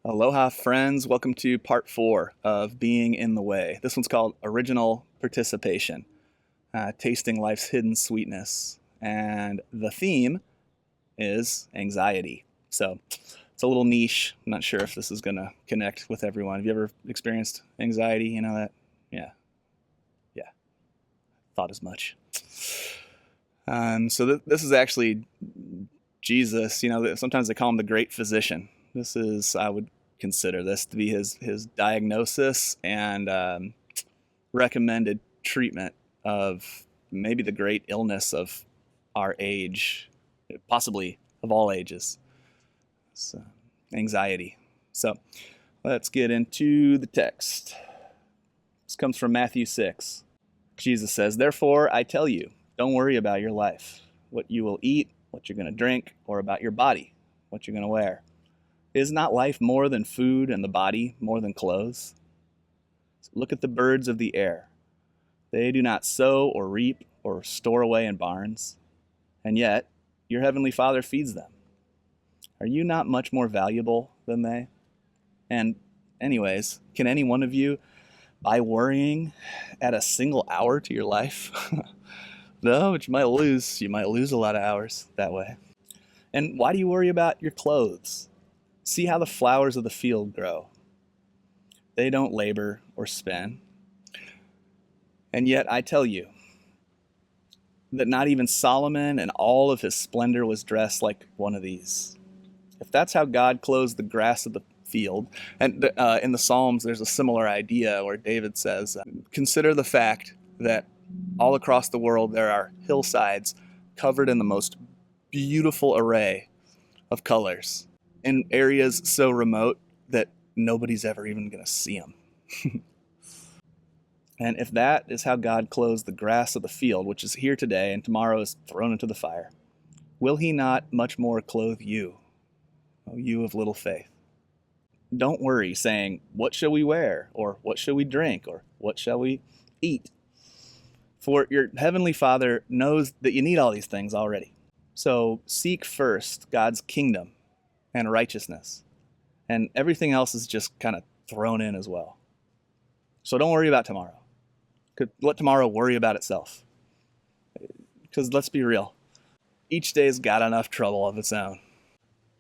Aloha, friends. Welcome to part 4 of Being in the Way. This one's called Original Participation, Tasting Life's Hidden Sweetness. And the theme is anxiety. So it's a little niche. I'm not sure if this is going to connect with everyone. Have you ever experienced anxiety? You know that? Yeah. Thought as much. This is actually Jesus. Sometimes they call him the great physician. I would consider this to be his diagnosis and recommended treatment of maybe the great illness of our age, possibly of all ages. It's anxiety. So let's get into the text. This comes from Matthew 6. Jesus says, "Therefore I tell you, don't worry about your life, what you will eat, what you're going to drink, or about your body, what you're going to wear. Is not life more than food and the body more than clothes? Look at the birds of the air. They do not sow or reap or store away in barns, and yet your heavenly Father feeds them. Are you not much more valuable than they? And anyways, can any one of you, by worrying, add a single hour to your life?" No, but you might lose. You might lose a lot of hours that way. "And why do you worry about your clothes? See how the flowers of the field grow. They don't labor or spin. And yet I tell you that not even Solomon in all of his splendor was dressed like one of these. If that's how God clothes the grass of the field," and in the Psalms there's a similar idea where David says, "Consider the fact that all across the world there are hillsides covered in the most beautiful array of colors in areas so remote that nobody's ever even going to see them. And if that is how God clothes the grass of the field, which is here today and tomorrow is thrown into the fire, will he not much more clothe you, O you of little faith? Don't worry, saying, 'What shall we wear?' Or 'What shall we drink?' Or 'What shall we eat?' For your heavenly Father knows that you need all these things already. So seek first God's kingdom and righteousness, and everything else is just kind of thrown in as well. So don't worry about tomorrow. Let tomorrow worry about itself. Because let's be real, each day's got enough trouble of its own.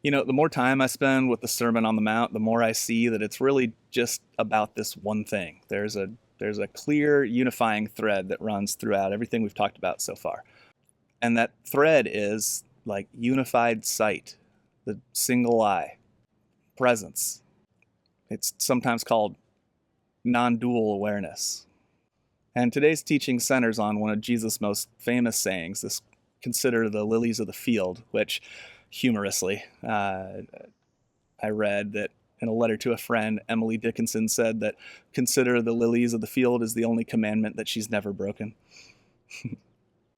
The more time I spend with the Sermon on the Mount, the more I see that it's really just about this one thing. There's a clear unifying thread that runs throughout everything we've talked about so far. And that thread is like unified sight, the single eye, presence. It's sometimes called non-dual awareness. And today's teaching centers on one of Jesus' most famous sayings, this "Consider the lilies of the field," which humorously, I read that in a letter to a friend, Emily Dickinson said that "consider the lilies of the field" is the only commandment that she's never broken.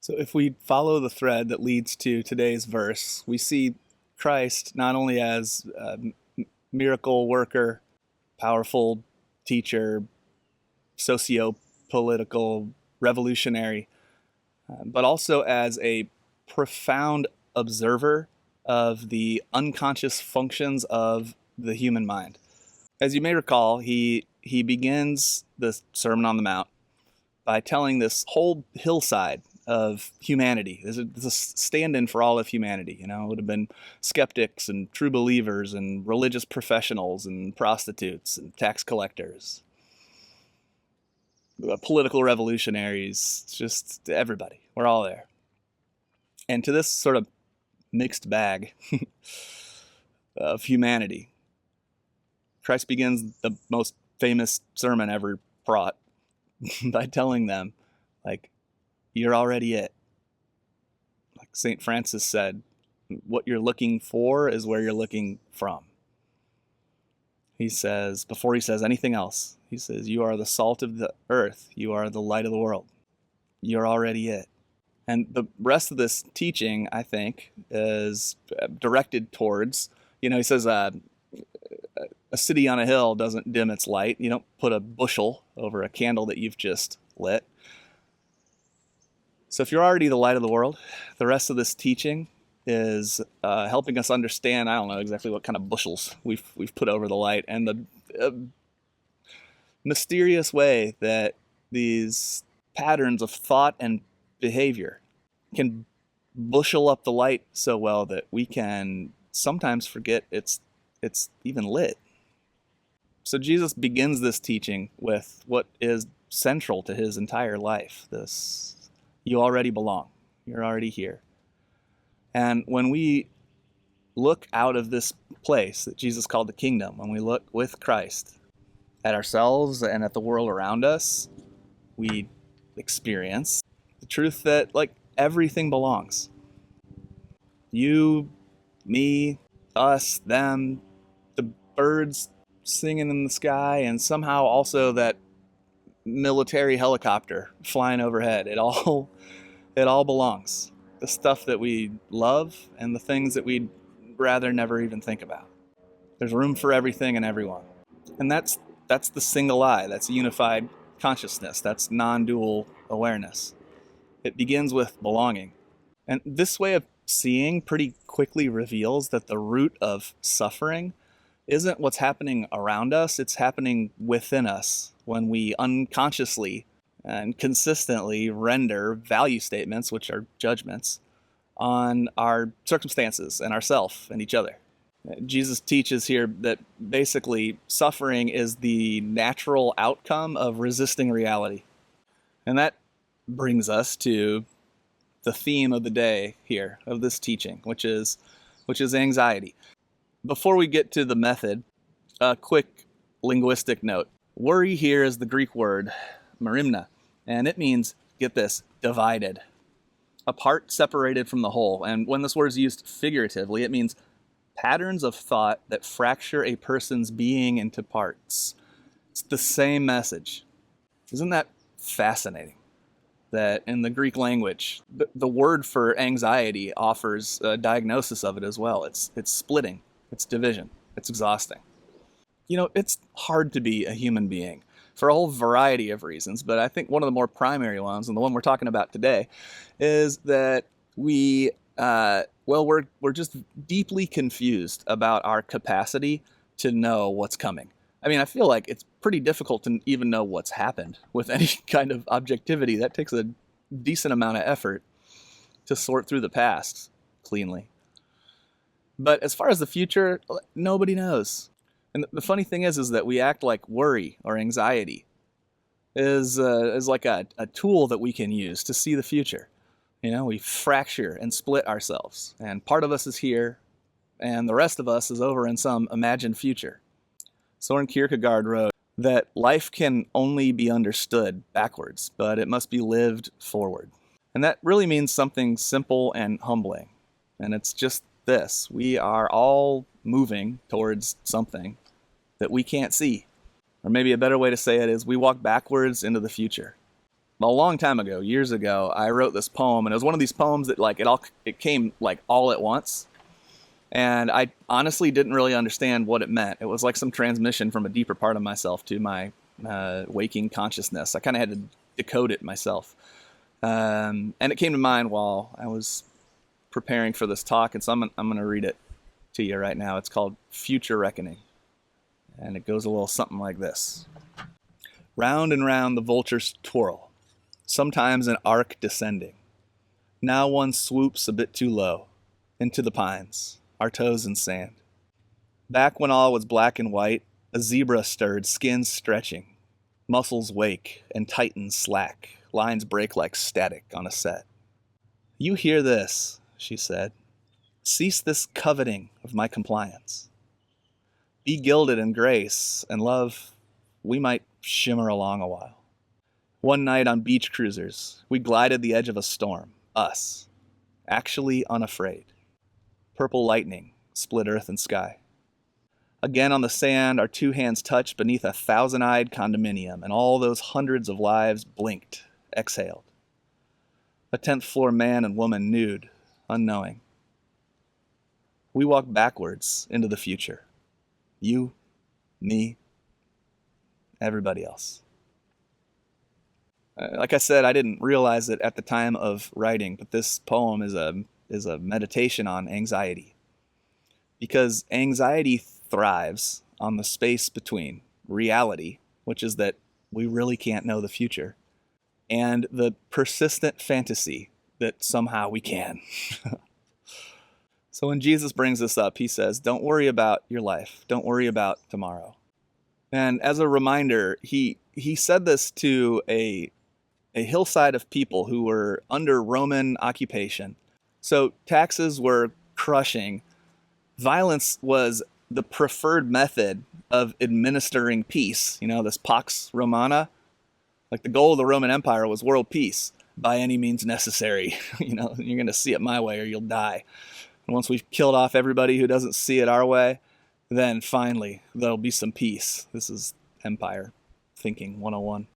So if we follow the thread that leads to today's verse, we see Christ not only as a miracle worker, powerful teacher, socio-political revolutionary, but also as a profound observer of the unconscious functions of the human mind. As you may recall, he begins the Sermon on the Mount by telling this whole hillside of humanity. There's a stand-in for all of humanity. It would have been skeptics and true believers and religious professionals and prostitutes and tax collectors, political revolutionaries, just everybody. We're all there. And to this sort of mixed bag of humanity, Christ begins the most famous sermon ever brought by telling them, you're already it. Like St. Francis said, what you're looking for is where you're looking from. He says, before he says anything else, he says, you are the salt of the earth. You are the light of the world. You're already it. And the rest of this teaching, I think, is directed towards, he says, a city on a hill doesn't dim its light. You don't put a bushel over a candle that you've just lit. So if you're already the light of the world, the rest of this teaching is helping us understand, I don't know exactly what kind of bushels we've put over the light, and the mysterious way that these patterns of thought and behavior can bushel up the light so well that we can sometimes forget it's even lit. So Jesus begins this teaching with what is central to his entire life. This, you already belong. You're already here. And when we look out of this place that Jesus called the kingdom, when we look with Christ at ourselves and at the world around us, we experience the truth that, like, everything belongs. You, me, us, them, the birds singing in the sky, and somehow also that military helicopter flying overhead. It all belongs. The stuff that we love and the things that we'd rather never even think about. There's room for everything and everyone. And that's the single eye. That's unified consciousness. That's non-dual awareness. It begins with belonging. And this way of seeing pretty quickly reveals that the root of suffering isn't what's happening around us, it's happening within us when we unconsciously and consistently render value statements, which are judgments, on our circumstances and ourself and each other. Jesus teaches here that basically suffering is the natural outcome of resisting reality. And that brings us to the theme of the day here, of this teaching, which is anxiety. Before we get to the method, a quick linguistic note. Worry here is the Greek word merimna, and it means, get this, divided, apart, separated from the whole. And when this word is used figuratively, it means patterns of thought that fracture a person's being into parts. It's the same message. Isn't that fascinating? That in the Greek language, the word for anxiety offers a diagnosis of it as well. It's splitting, it's division, it's exhausting. You know, it's hard to be a human being for a whole variety of reasons, but I think one of the more primary ones, and the one we're talking about today, is that we're just deeply confused about our capacity to know what's coming. I mean, I feel like it's pretty difficult to even know what's happened with any kind of objectivity. That takes a decent amount of effort to sort through the past cleanly. But as far as the future, nobody knows. And the funny thing is that we act like worry or anxiety is like a tool that we can use to see the future. You know, we fracture and split ourselves, and part of us is here, and the rest of us is over in some imagined future. Soren Kierkegaard wrote that life can only be understood backwards, but it must be lived forward. And that really means something simple and humbling. And it's just this: we are all moving towards something that we can't see. Or maybe a better way to say it is we walk backwards into the future. A long time ago, years ago, I wrote this poem, and it was one of these poems that it came like all at once. And I honestly didn't really understand what it meant. It was like some transmission from a deeper part of myself to my waking consciousness. I kind of had to decode it myself. And it came to mind while I was preparing for this talk, and so I'm going to read it to you right now. It's called Future Reckoning. And it goes a little something like this. Round and round the vultures twirl, sometimes an arc descending. Now one swoops a bit too low, into the pines, our toes in sand. Back when all was black and white, a zebra stirred, skin stretching. Muscles wake and tighten slack, lines break like static on a set. You hear this, she said. Cease this coveting of my compliance. Be gilded in grace and love, we might shimmer along a while. One night on beach cruisers, we glided the edge of a storm, us, actually unafraid. Purple lightning split earth and sky. Again on the sand, our two hands touched beneath a thousand-eyed condominium, and all those hundreds of lives blinked, exhaled. A 10th floor man and woman nude, unknowing. We walked backwards into the future. You, me, everybody else. Like I said, I didn't realize it at the time of writing, but this poem is a is a meditation on anxiety, because anxiety thrives on the space between reality, which is that we really can't know the future, and the persistent fantasy that somehow we can. So when Jesus brings this up, he says, don't worry about your life. Don't worry about tomorrow. And as a reminder, he said this to a hillside of people who were under Roman occupation. So taxes were crushing. Violence was the preferred method of administering peace. This Pax Romana, like the goal of the Roman Empire was world peace by any means necessary. You're going to see it my way or you'll die. And once we've killed off everybody who doesn't see it our way, then finally there'll be some peace. This is empire thinking 101.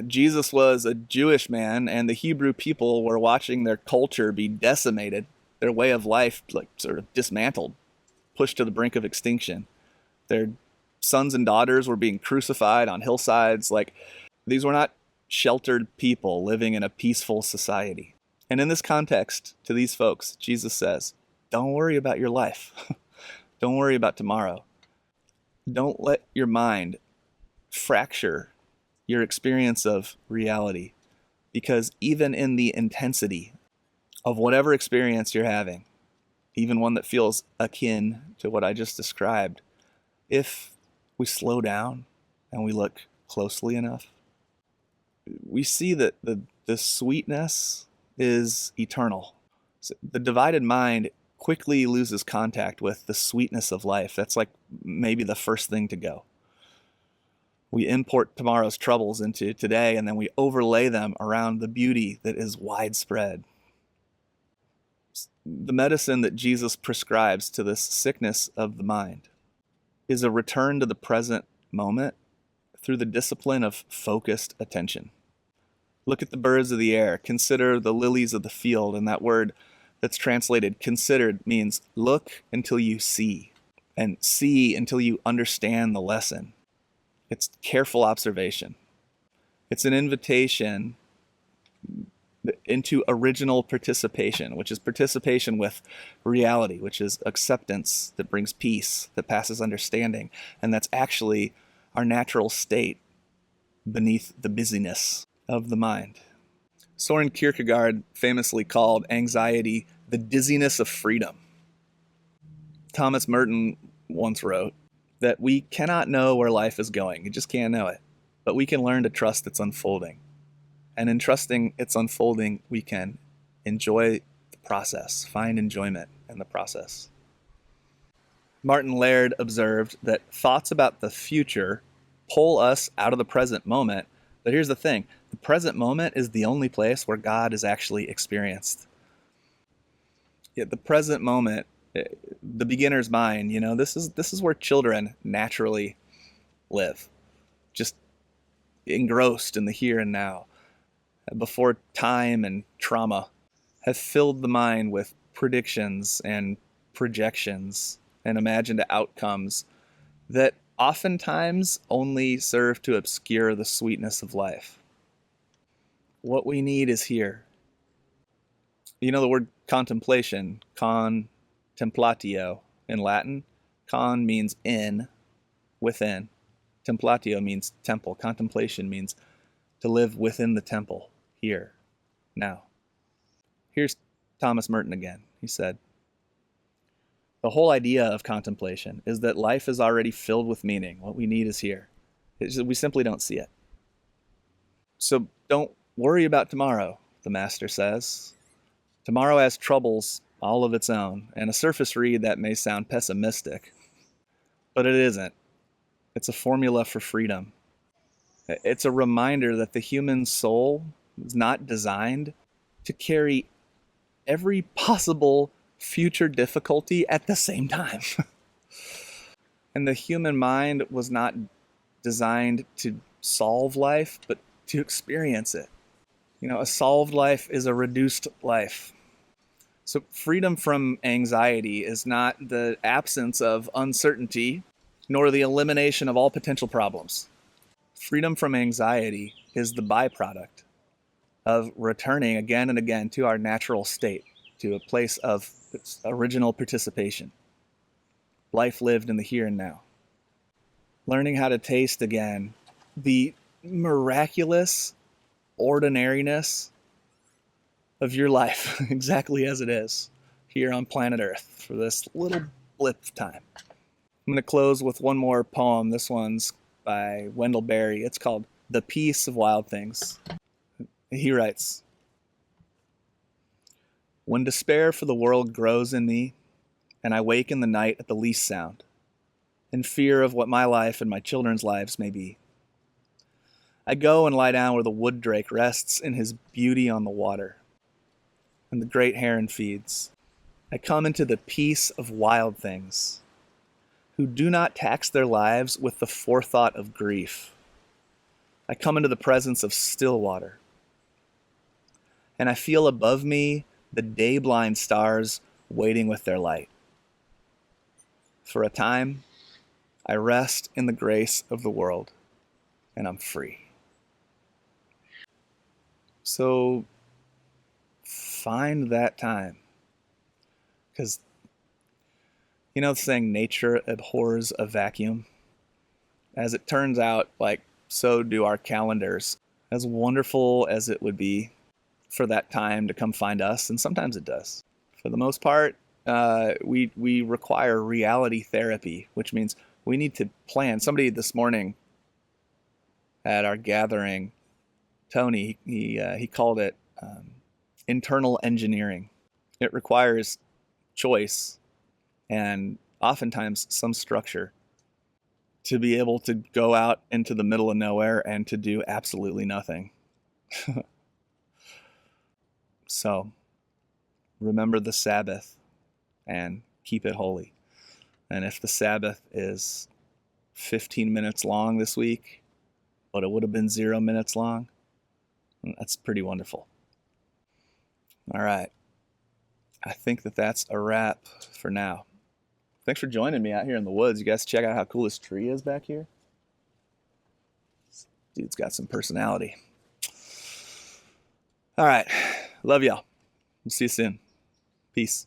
Jesus was a Jewish man, and the Hebrew people were watching their culture be decimated, their way of life sort of dismantled, pushed to the brink of extinction. Their sons and daughters were being crucified on hillsides. These were not sheltered people living in a peaceful society. And in this context, to these folks, Jesus says, don't worry about your life. Don't worry about tomorrow. Don't let your mind fracture your experience of reality, because even in the intensity of whatever experience you're having, even one that feels akin to what I just described, if we slow down and we look closely enough, we see that the sweetness is eternal. So the divided mind quickly loses contact with the sweetness of life. That's maybe the first thing to go. We import tomorrow's troubles into today, and then we overlay them around the beauty that is widespread. The medicine that Jesus prescribes to this sickness of the mind is a return to the present moment through the discipline of focused attention. Look at the birds of the air. Consider the lilies of the field. And that word that's translated considered means look until you see, and see until you understand the lesson. It's careful observation. It's an invitation into original participation, which is participation with reality, which is acceptance that brings peace, that passes understanding. And that's actually our natural state beneath the busyness of the mind. Soren Kierkegaard famously called anxiety the dizziness of freedom. Thomas Merton once wrote that we cannot know where life is going. You just can't know it. But we can learn to trust its unfolding. And in trusting its unfolding, we can enjoy the process, find enjoyment in the process. Martin Laird observed that thoughts about the future pull us out of the present moment. But here's the thing. The present moment is the only place where God is actually experienced. Yet the present moment, the beginner's mind, this is where children naturally live, just engrossed in the here and now, before time and trauma have filled the mind with predictions and projections and imagined outcomes that oftentimes only serve to obscure the sweetness of life. What we need is here. The word contemplation, contemplatio in Latin. Con means in, within. Templatio means temple. Contemplation means to live within the temple, here, now. Here's Thomas Merton again. He said, the whole idea of contemplation is that life is already filled with meaning. What we need is here. We simply don't see it. So don't worry about tomorrow, the master says. Tomorrow has troubles all of its own, and a surface read that may sound pessimistic, but it isn't. It's a formula for freedom. It's a reminder that the human soul is not designed to carry every possible future difficulty at the same time. And the human mind was not designed to solve life, but to experience it. A solved life is a reduced life. So freedom from anxiety is not the absence of uncertainty, nor the elimination of all potential problems. Freedom from anxiety is the byproduct of returning again and again to our natural state, to a place of original participation, life lived in the here and now. Learning how to taste again the miraculous ordinariness of your life, exactly as it is here on planet Earth for this little blip of time. I'm going to close with one more poem. This one's by Wendell Berry. It's called The Peace of Wild Things. He writes, "When despair for the world grows in me, and I wake in the night at the least sound, in fear of what my life and my children's lives may be, I go and lie down where the wood drake rests in his beauty on the water, and the great heron feeds. I come into the peace of wild things, who do not tax their lives with the forethought of grief. I come into the presence of still water, and I feel above me the day-blind stars waiting with their light. For a time, I rest in the grace of the world, and I'm free." So find that time, because the saying, nature abhors a vacuum. As it turns out, so do our calendars. As wonderful as it would be for that time to come find us, and sometimes it does, for the most part, we require reality therapy, which means we need to plan. Somebody this morning at our gathering, Tony, he called it internal engineering. It requires choice and oftentimes some structure to be able to go out into the middle of nowhere and to do absolutely nothing. So remember the Sabbath and keep it holy. And if the Sabbath is 15 minutes long this week, but it would have been 0 minutes long, that's pretty wonderful. All right. I think that's a wrap for now. Thanks for joining me out here in the woods. You guys check out how cool this tree is back here. Dude's got some personality. All right. Love y'all. We'll see you soon. Peace.